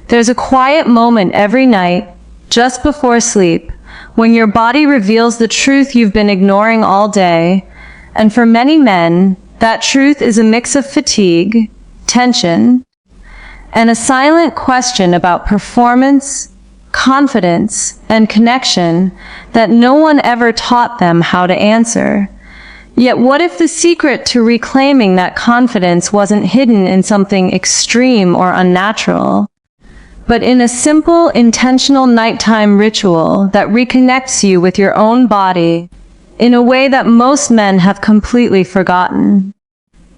There's a quiet moment every night, just before sleep, when your body reveals the truth you've been ignoring all day. And for many men, that truth is a mix of fatigue, tension, and a silent question about performance, confidence, and connection that no one ever taught them how to answer. Yet what if the secret to reclaiming that confidence wasn't hidden in something extreme or unnatural, but in a simple, intentional nighttime ritual that reconnects you with your own body in a way that most men have completely forgotten?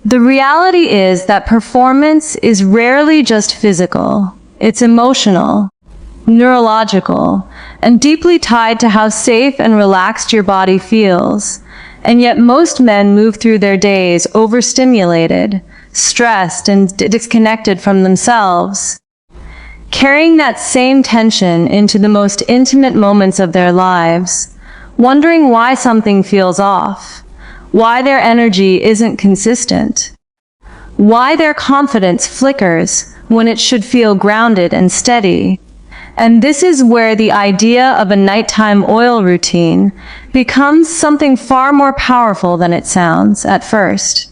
The reality is that performance is rarely just physical. It's emotional, neurological, and deeply tied to how safe and relaxed your body feels. And yet most men move through their days overstimulated, stressed, and disconnected from themselves, carrying that same tension into the most intimate moments of their lives, wondering why something feels off, why their energy isn't consistent, why their confidence flickers when it should feel grounded and steady. And this is where the idea of a nighttime oil routine becomes something far more powerful than it sounds at first.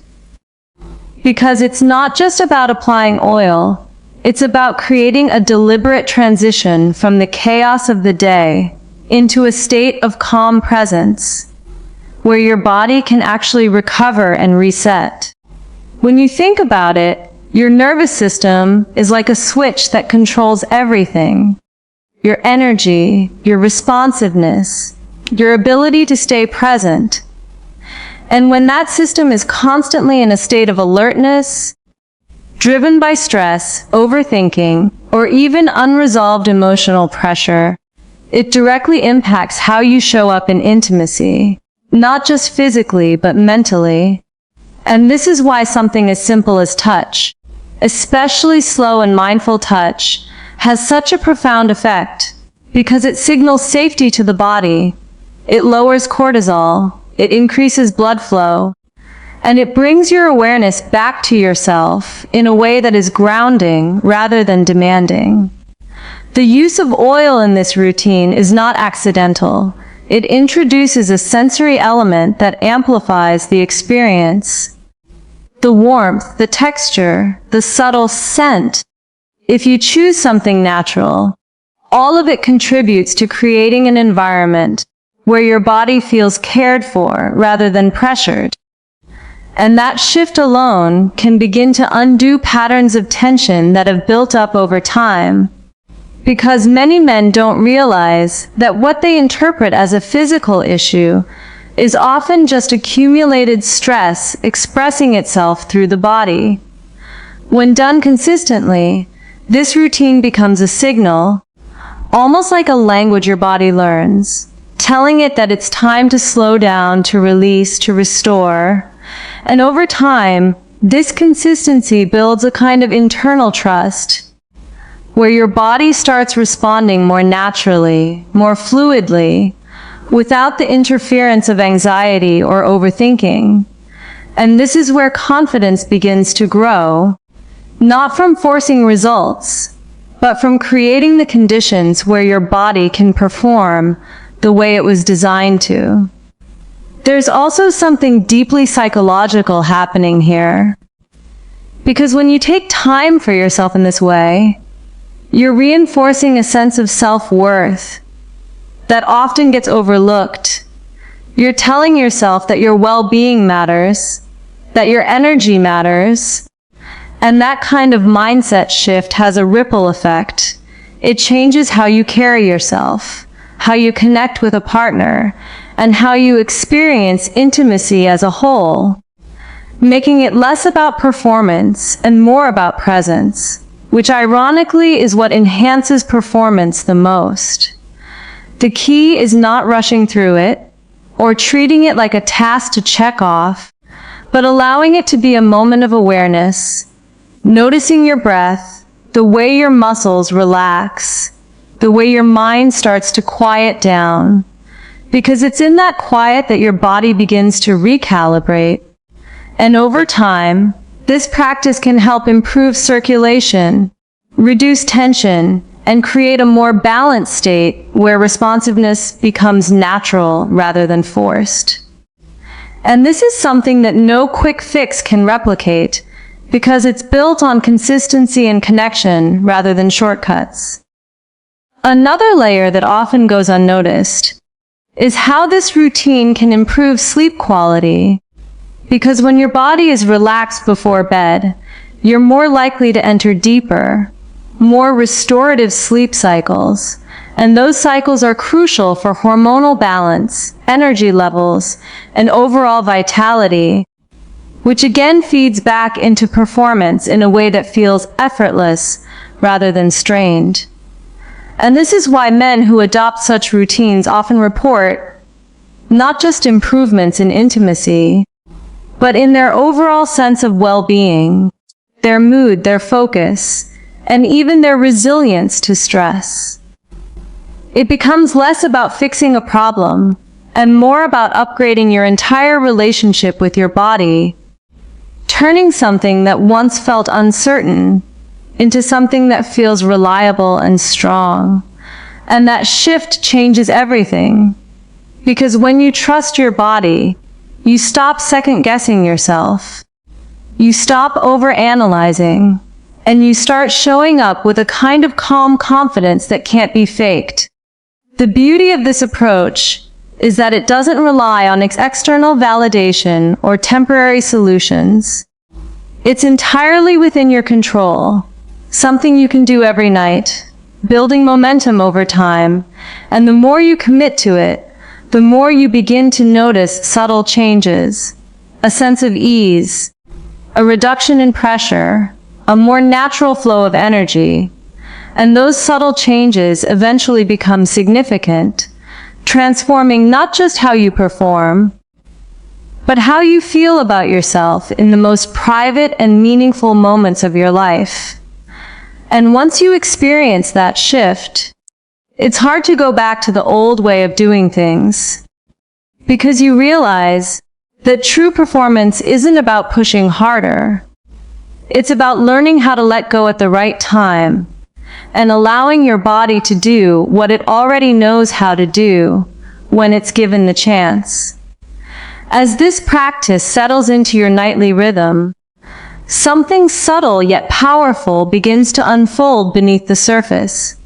Because it's not just about applying oil, it's about creating a deliberate transition from the chaos of the day into a state of calm presence, where your body can actually recover and reset. When you think about it, your nervous system is like a switch that controls everything. Your energy, your responsiveness, your ability to stay present. And when that system is constantly in a state of alertness, driven by stress, overthinking, or even unresolved emotional pressure, it directly impacts how you show up in intimacy, not just physically, but mentally. And this is why something as simple as touch, especially slow and mindful touch, has such a profound effect, because it signals safety to the body. It lowers cortisol, it increases blood flow, and it brings your awareness back to yourself in a way that is grounding rather than demanding. The use of oil in this routine is not accidental. It introduces a sensory element that amplifies the experience. The warmth, the texture, the subtle scent. If you choose something natural, all of it contributes to creating an environment where your body feels cared for rather than pressured. And that shift alone can begin to undo patterns of tension that have built up over time. Because many men don't realize that what they interpret as a physical issue is often just accumulated stress expressing itself through the body. When done consistently, this routine becomes a signal, almost like a language your body learns, telling it that it's time to slow down, to release, to restore. And over time, this consistency builds a kind of internal trust, where your body starts responding more naturally, more fluidly, without the interference of anxiety or overthinking. And this is where confidence begins to grow, not from forcing results, but from creating the conditions where your body can perform the way it was designed to. There's also something deeply psychological happening here. Because when you take time for yourself in this way, you're reinforcing a sense of self-worth that often gets overlooked. You're telling yourself that your well-being matters, that your energy matters, and that kind of mindset shift has a ripple effect. It changes how you carry yourself, how you connect with a partner, and how you experience intimacy as a whole, making it less about performance and more about presence, which ironically is what enhances performance the most. The key is not rushing through it, or treating it like a task to check off, but allowing it to be a moment of awareness, noticing your breath, the way your muscles relax, the way your mind starts to quiet down, because it's in that quiet that your body begins to recalibrate. And over time, this practice can help improve circulation, reduce tension, and create a more balanced state where responsiveness becomes natural rather than forced. And this is something that no quick fix can replicate, because it's built on consistency and connection rather than shortcuts. Another layer that often goes unnoticed is how this routine can improve sleep quality, because when your body is relaxed before bed, you're more likely to enter deeper, more restorative sleep cycles, and those cycles are crucial for hormonal balance, energy levels, and overall vitality, which again feeds back into performance in a way that feels effortless rather than strained. And this is why men who adopt such routines often report not just improvements in intimacy, but in their overall sense of well-being, their mood, their focus, and even their resilience to stress. It becomes less about fixing a problem and more about upgrading your entire relationship with your body, turning something that once felt uncertain into something that feels reliable and strong. And that shift changes everything, because when you trust your body, you stop second-guessing yourself. You stop overanalyzing, and you start showing up with a kind of calm confidence that can't be faked. The beauty of this approach is that it doesn't rely on external validation or temporary solutions. It's entirely within your control, something you can do every night, building momentum over time, and the more you commit to it, the more you begin to notice subtle changes, a sense of ease, a reduction in pressure, a more natural flow of energy, and those subtle changes eventually become significant, transforming not just how you perform, but how you feel about yourself in the most private and meaningful moments of your life. And once you experience that shift, it's hard to go back to the old way of doing things, because you realize that true performance isn't about pushing harder. It's about learning how to let go at the right time and allowing your body to do what it already knows how to do when it's given the chance. As this practice settles into your nightly rhythm, something subtle yet powerful begins to unfold beneath the surface.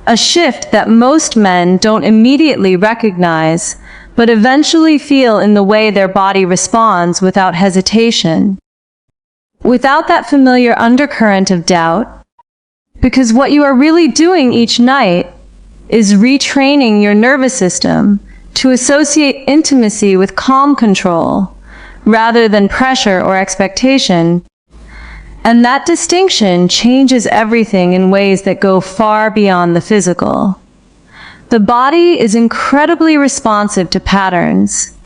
A shift that most men don't immediately recognize, but eventually feel in the way their body responds without hesitation. Without that familiar undercurrent of doubt, because what you are really doing each night is retraining your nervous system to associate intimacy with calm control, rather than pressure or expectation. And that distinction changes everything in ways that go far beyond the physical. The body is incredibly responsive to patterns,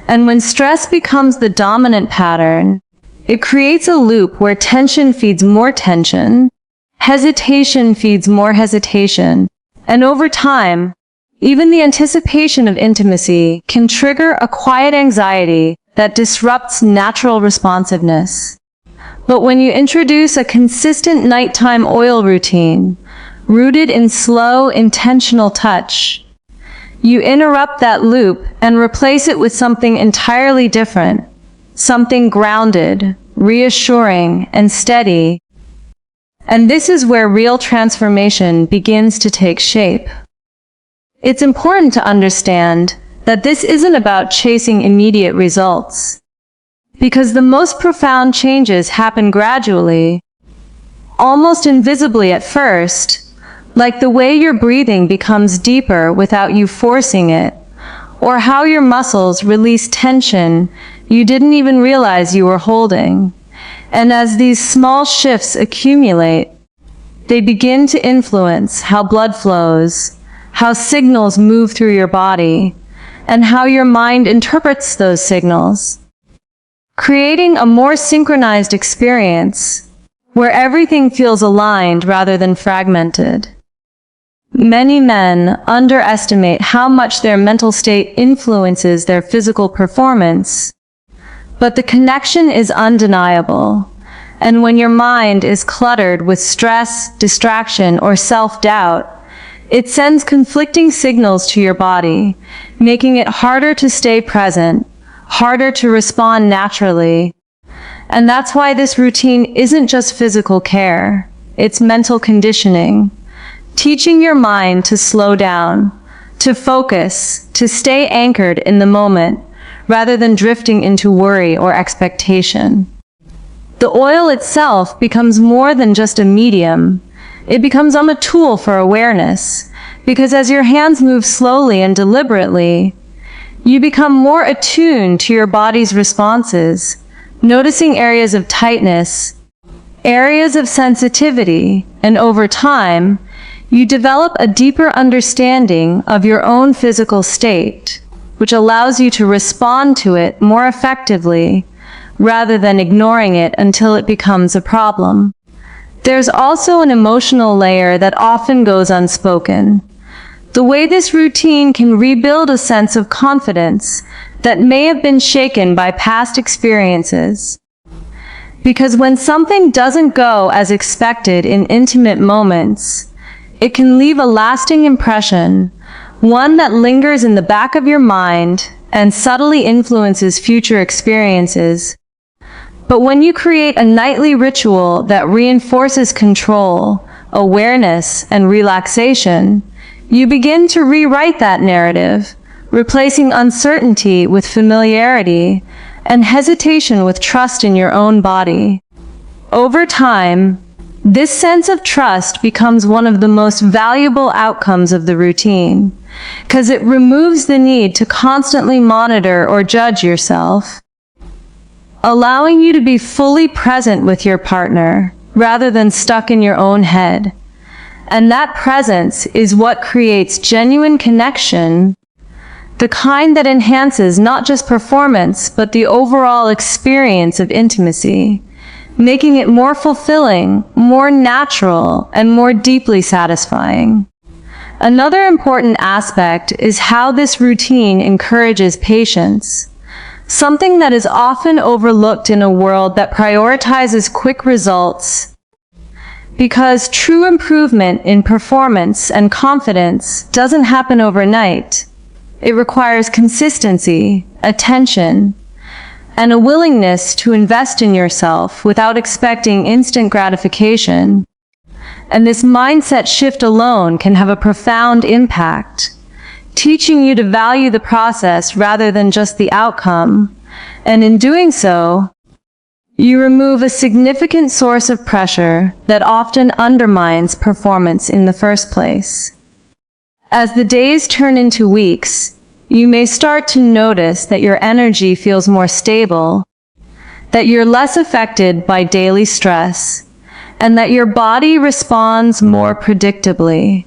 and when stress becomes the dominant pattern, it creates a loop where tension feeds more tension, hesitation feeds more hesitation, and over time, even the anticipation of intimacy can trigger a quiet anxiety that disrupts natural responsiveness. But when you introduce a consistent nighttime oil routine, rooted in slow, intentional touch, you interrupt that loop and replace it with something entirely different, something grounded, reassuring, and steady. And this is where real transformation begins to take shape. It's important to understand that this isn't about chasing immediate results, because the most profound changes happen gradually, almost invisibly at first, like the way your breathing becomes deeper without you forcing it, or how your muscles release tension you didn't even realize you were holding. And as these small shifts accumulate, they begin to influence how blood flows, how signals move through your body, and how your mind interprets those signals, creating a more synchronized experience where everything feels aligned rather than fragmented. Many men underestimate how much their mental state influences their physical performance, but the connection is undeniable, And when your mind is cluttered with stress, distraction, or self-doubt, it sends conflicting signals to your body, making it harder to stay present, harder to respond naturally. And that's why this routine isn't just physical care, it's mental conditioning, teaching your mind to slow down, to focus, to stay anchored in the moment, rather than drifting into worry or expectation. The oil itself becomes more than just a medium. It becomes a tool for awareness, because as your hands move slowly and deliberately, you become more attuned to your body's responses, noticing areas of tightness, areas of sensitivity, and over time, you develop a deeper understanding of your own physical state, which allows you to respond to it more effectively, rather than ignoring it until it becomes a problem. There's also an emotional layer that often goes unspoken. The way this routine can rebuild a sense of confidence that may have been shaken by past experiences. Because when something doesn't go as expected in intimate moments, it can leave a lasting impression, one that lingers in the back of your mind and subtly influences future experiences. But when you create a nightly ritual that reinforces control, awareness, and relaxation, you begin to rewrite that narrative, replacing uncertainty with familiarity and hesitation with trust in your own body. Over time, this sense of trust becomes one of the most valuable outcomes of the routine, because it removes the need to constantly monitor or judge yourself, allowing you to be fully present with your partner rather than stuck in your own head. And that presence is what creates genuine connection, the kind that enhances not just performance, but the overall experience of intimacy, making it more fulfilling, more natural, and more deeply satisfying. Another important aspect is how this routine encourages patience, something that is often overlooked in a world that prioritizes quick results. Because true improvement in performance and confidence doesn't happen overnight. It requires consistency, attention, and a willingness to invest in yourself without expecting instant gratification. And this mindset shift alone can have a profound impact, teaching you to value the process rather than just the outcome. And in doing so, you remove a significant source of pressure that often undermines performance in the first place. As the days turn into weeks, you may start to notice that your energy feels more stable, that you're less affected by daily stress, and that your body responds more predictably.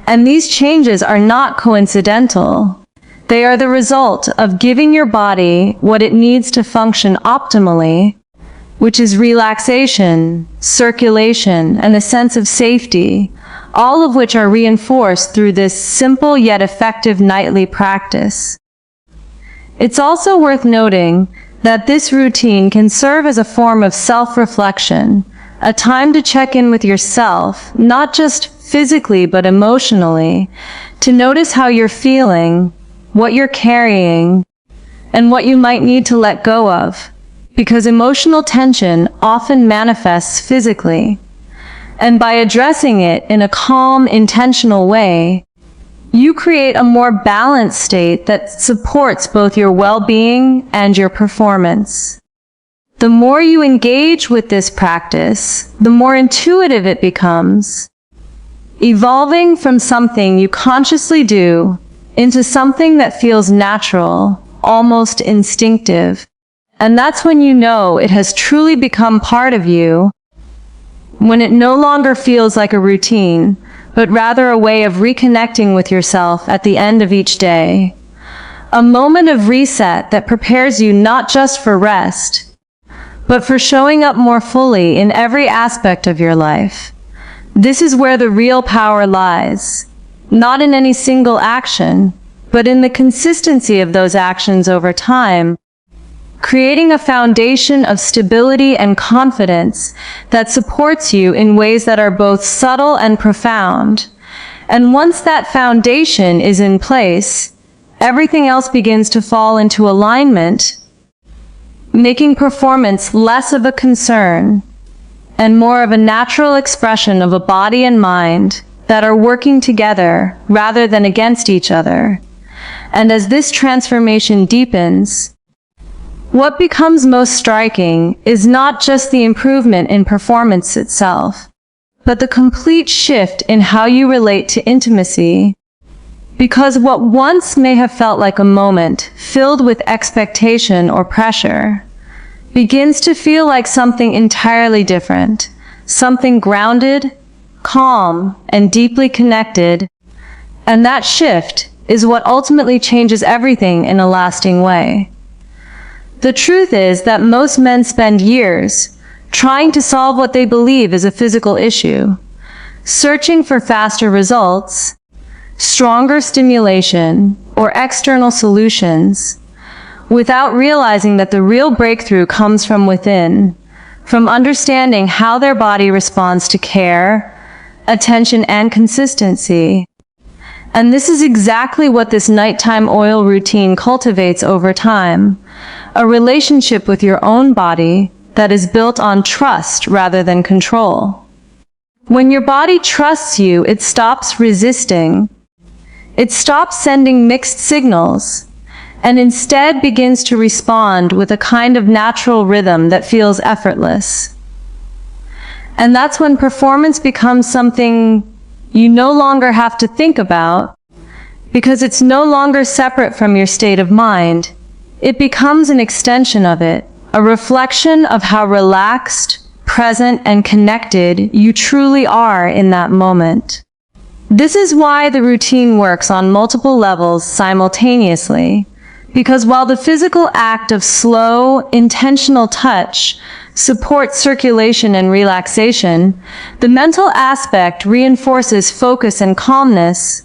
And these changes are not coincidental. They are the result of giving your body what it needs to function optimally, which is relaxation, circulation, and a sense of safety, all of which are reinforced through this simple yet effective nightly practice. It's also worth noting that this routine can serve as a form of self-reflection, a time to check in with yourself, not just physically but emotionally, to notice how you're feeling, what you're carrying, and what you might need to let go of. Because emotional tension often manifests physically. And by addressing it in a calm, intentional way, you create a more balanced state that supports both your well-being and your performance. The more you engage with this practice, the more intuitive it becomes, evolving from something you consciously do into something that feels natural, almost instinctive. And that's when you know it has truly become part of you, when it no longer feels like a routine, but rather a way of reconnecting with yourself at the end of each day. A moment of reset that prepares you not just for rest, but for showing up more fully in every aspect of your life. This is where the real power lies, not in any single action, but in the consistency of those actions over time. creating a foundation of stability and confidence that supports you in ways that are both subtle and profound. And once that foundation is in place, everything else begins to fall into alignment, making performance less of a concern and more of a natural expression of a body and mind that are working together rather than against each other. And as this transformation deepens, what becomes most striking is not just the improvement in performance itself, but the complete shift in how you relate to intimacy. Because what once may have felt like a moment filled with expectation or pressure begins to feel like something entirely different, something grounded, calm, and deeply connected. And that shift is what ultimately changes everything in a lasting way. The truth is that most men spend years trying to solve what they believe is a physical issue, searching for faster results, stronger stimulation, or external solutions, without realizing that the real breakthrough comes from within, from understanding how their body responds to care, attention, and consistency. And this is exactly what this nighttime oil routine cultivates over time, a relationship with your own body that is built on trust rather than control. When your body trusts you, it stops resisting. It stops sending mixed signals, and instead begins to respond with a kind of natural rhythm that feels effortless. And that's when performance becomes something you no longer have to think about, because it's no longer separate from your state of mind. It becomes an extension of it, a reflection of how relaxed, present, and connected you truly are in that moment. This is why the routine works on multiple levels simultaneously, because while the physical act of slow, intentional touch supports circulation and relaxation, the mental aspect reinforces focus and calmness,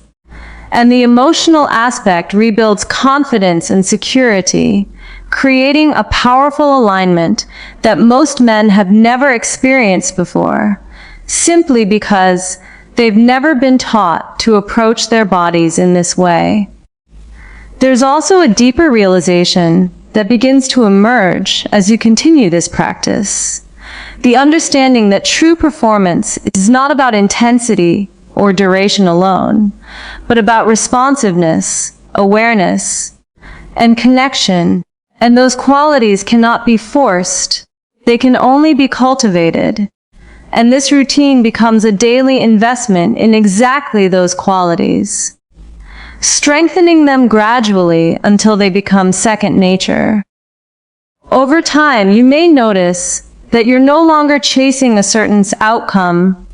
and the emotional aspect rebuilds confidence and security, creating a powerful alignment that most men have never experienced before, simply because they've never been taught to approach their bodies in this way. There's also a deeper realization that begins to emerge as you continue this practice. The understanding that true performance is not about intensity or duration alone, but about responsiveness, awareness, and connection. And those qualities cannot be forced. They can only be cultivated. And this routine becomes a daily investment in exactly those qualities, strengthening them gradually until they become second nature. Over time, you may notice that you're no longer chasing a certain outcome.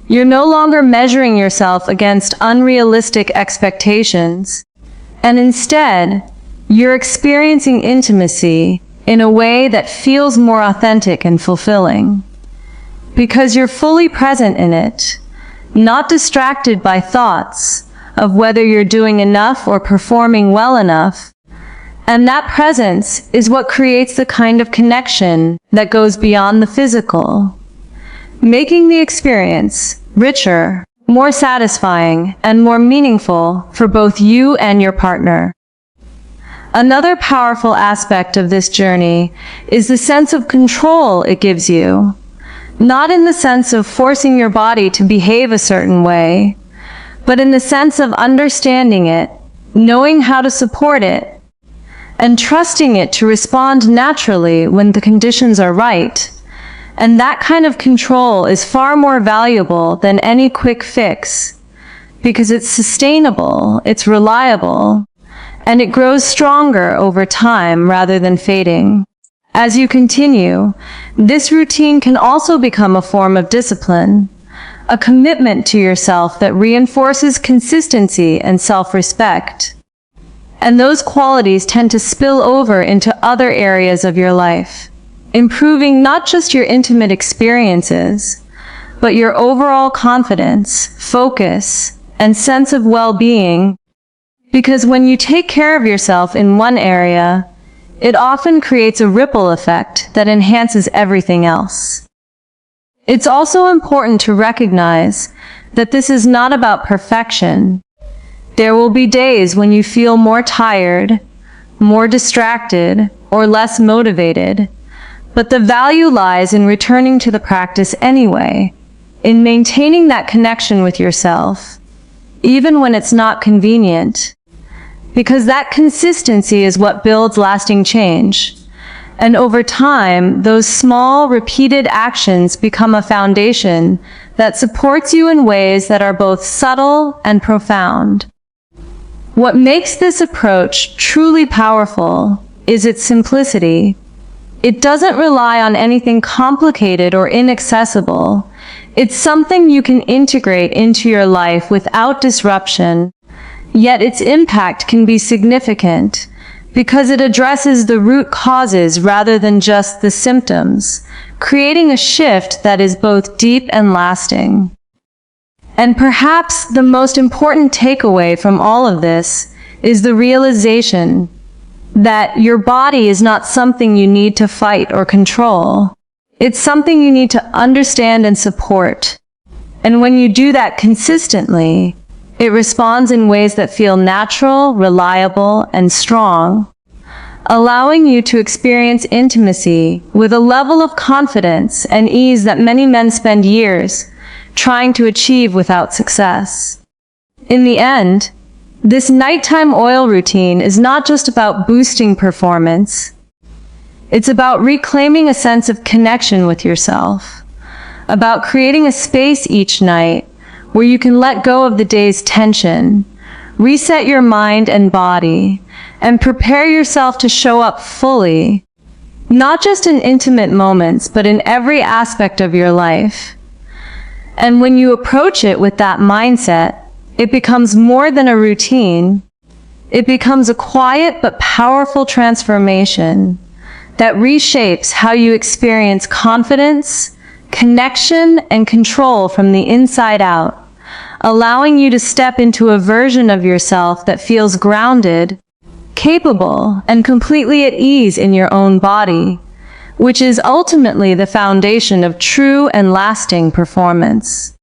You're no longer measuring yourself against unrealistic expectations, and instead, you're experiencing intimacy in a way that feels more authentic and fulfilling, because you're fully present in it, not distracted by thoughts of whether you're doing enough or performing well enough. And that presence is what creates the kind of connection that goes beyond the physical, making the experience richer, more satisfying, and more meaningful for both you and your partner. Another powerful aspect of this journey is the sense of control it gives you, not in the sense of forcing your body to behave a certain way, but in the sense of understanding it, knowing how to support it, and trusting it to respond naturally when the conditions are right. And that kind of control is far more valuable than any quick fix, because it's sustainable, it's reliable, and it grows stronger over time rather than fading. As you continue, this routine can also become a form of discipline, a commitment to yourself that reinforces consistency and self-respect. And those qualities tend to spill over into other areas of your life, improving not just your intimate experiences, but your overall confidence, focus, and sense of well-being. Because when you take care of yourself in one area, it often creates a ripple effect that enhances everything else. It's also important to recognize that this is not about perfection. There will be days when you feel more tired, more distracted, or less motivated, but the value lies in returning to the practice anyway, in maintaining that connection with yourself, even when it's not convenient, because that consistency is what builds lasting change. And over time, those small, repeated actions become a foundation that supports you in ways that are both subtle and profound. What makes this approach truly powerful is its simplicity. It doesn't rely on anything complicated or inaccessible. It's something you can integrate into your life without disruption, yet its impact can be significant because it addresses the root causes rather than just the symptoms, creating a shift that is both deep and lasting. And perhaps the most important takeaway from all of this is the realization that your body is not something you need to fight or control. It's something you need to understand and support. And when you do that consistently, it responds in ways that feel natural, reliable, and strong, allowing you to experience intimacy with a level of confidence and ease that many men spend years trying to achieve without success. In the end, this nighttime oil routine is not just about boosting performance. It's about reclaiming a sense of connection with yourself, about creating a space each night where you can let go of the day's tension, reset your mind and body, and prepare yourself to show up fully, not just in intimate moments, but in every aspect of your life. And when you approach it with that mindset, it becomes more than a routine. It becomes a quiet but powerful transformation that reshapes how you experience confidence, connection, and control from the inside out, allowing you to step into a version of yourself that feels grounded, capable, and completely at ease in your own body, which is ultimately the foundation of true and lasting performance.